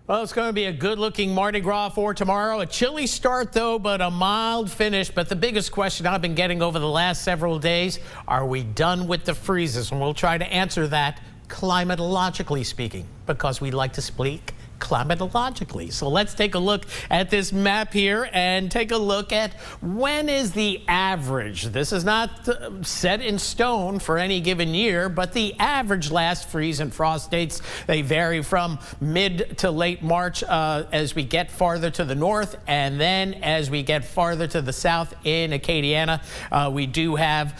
Well, it's going to be a good-looking Mardi Gras for tomorrow. A chilly start, though, but a mild finish. But the biggest question I've been getting over the last several days, are we done with the freezes? And we'll try to answer that climatologically speaking, because we like to speak climatologically. So let's take a look at this map here and take a look at when is the average. This is not set in stone for any given year, but the average last freeze and frost dates, they vary from mid to late March as we get farther to the north, and then as we get farther to the south in Acadiana, we do have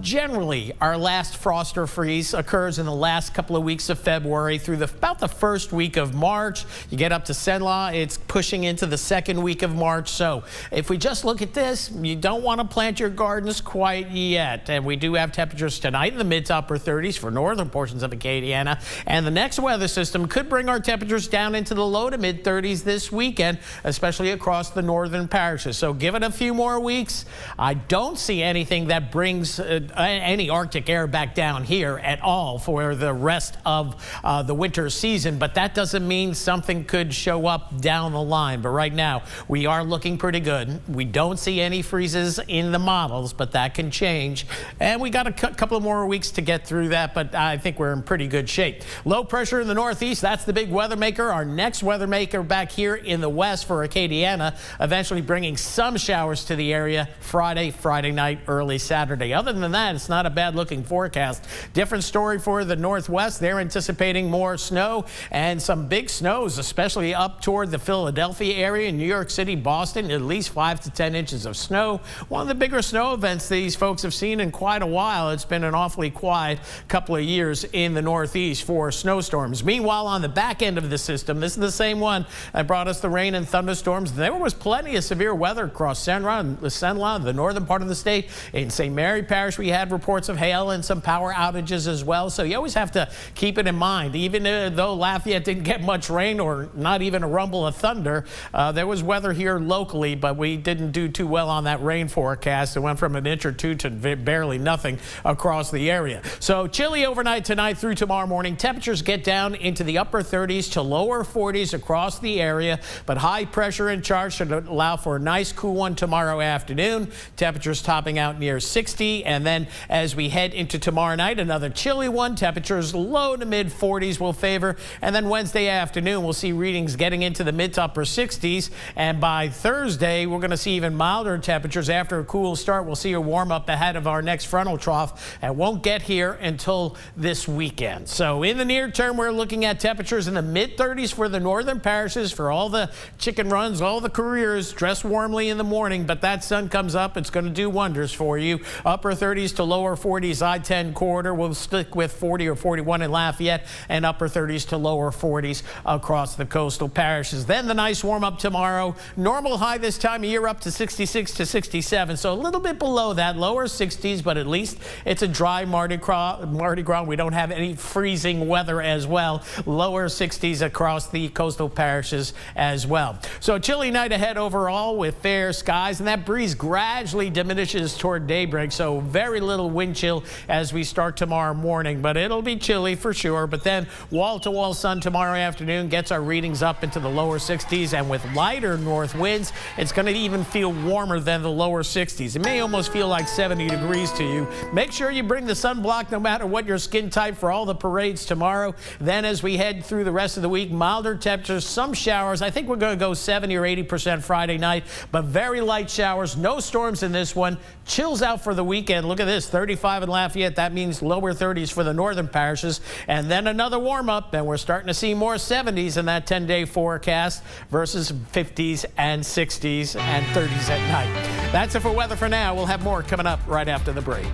generally our last frost or freeze occurs in the last couple of weeks of February through about the first week of March. You get up to Senlaw, it's pushing into the second week of March. So if we just look at this, you don't want to plant your gardens quite yet. And we do have temperatures tonight in the mid to upper 30s for northern portions of Acadiana. And the next weather system could bring our temperatures down into the low to mid 30s this weekend, especially across the northern parishes. So give it a few more weeks. I don't see anything that brings any Arctic air back down here at all for the rest of the winter season. But that doesn't mean something could show up down the line. But right now we are looking pretty good. We don't see any freezes in the models, but that can change. And we got a couple of more weeks to get through that, but I think we're in pretty good shape. Low pressure in the northeast, that's the big weather maker. Our next weather maker back here in the west for Acadiana, eventually bringing some showers to the area Friday night, early Saturday. Other than that, it's not a bad looking forecast. Different story for the northwest. They're anticipating more snow and some big snows, especially up toward the Philadelphia area, New York City, Boston, at least 5 to 10 inches of snow. One of the bigger snow events these folks have seen in quite a while. It's been an awfully quiet couple of years in the northeast for snowstorms. Meanwhile, on the back end of the system, this is the same one that brought us the rain and thunderstorms. There was plenty of severe weather across Senlaw, the northern part of the state. In St. Mary Parish, we had reports of hail and some power outages as well. So you always have to keep it in mind. Even though Lafayette didn't get much rain or not even a rumble of thunder, there was weather here locally, but we didn't do too well on that rain forecast. It went from an inch or two to barely nothing across the area. So chilly overnight tonight through tomorrow morning. Temperatures get down into the upper 30s to lower 40s across the area, but high pressure in charge should allow for a nice cool one tomorrow afternoon. Temperatures topping out near 60, and then as we head into tomorrow night, another chilly one. Temperatures low to mid 40s will favor, and then Wednesday afternoon we'll see readings getting into the mid to upper 60s, and by Thursday we're going to see even milder temperatures. After a cool start, we'll see a warm up ahead of our next frontal trough, and won't get here until this weekend. So in the near term, we're looking at temperatures in the mid 30s for the northern parishes. For all the chicken runs, all the careers, dress warmly in the morning, but that sun comes up, it's going to do wonders for you. Upper 30s to lower 40s I-10 corridor. We'll stick with 40 or 41 in Lafayette, and upper 30s to lower 40s across the coastal parishes. Then the nice warm up tomorrow. Normal high this time of year up to 66 to 67. So a little bit below that, lower 60s, but at least it's a dry Mardi Gras. We don't have any freezing weather as well. Lower 60s across the coastal parishes as well. So a chilly night ahead overall with fair skies, and that breeze gradually diminishes toward daybreak. So very little wind chill as we start tomorrow morning, but it'll be chilly for sure. But then wall-to-wall sun tomorrow afternoon gets our readings up into the lower 60s, and with lighter north winds, it's going to even feel warmer than the lower 60s. It may almost feel like 70 degrees to you. Make sure you bring the sunblock no matter what your skin type for all the parades tomorrow. Then as we head through the rest of the week, milder temperatures, some showers. I think we're going to go 70 or 80% Friday night, but very light showers. No storms in this one. Chills out for the weekend. Look at this, 35 in Lafayette. That means lower 30s for the northern parishes. And then another warm up, and we're starting to see more 70s in that 10-day forecast versus 50s and 60s and 30s at night. That's it for weather for now. We'll have more coming up right after the break.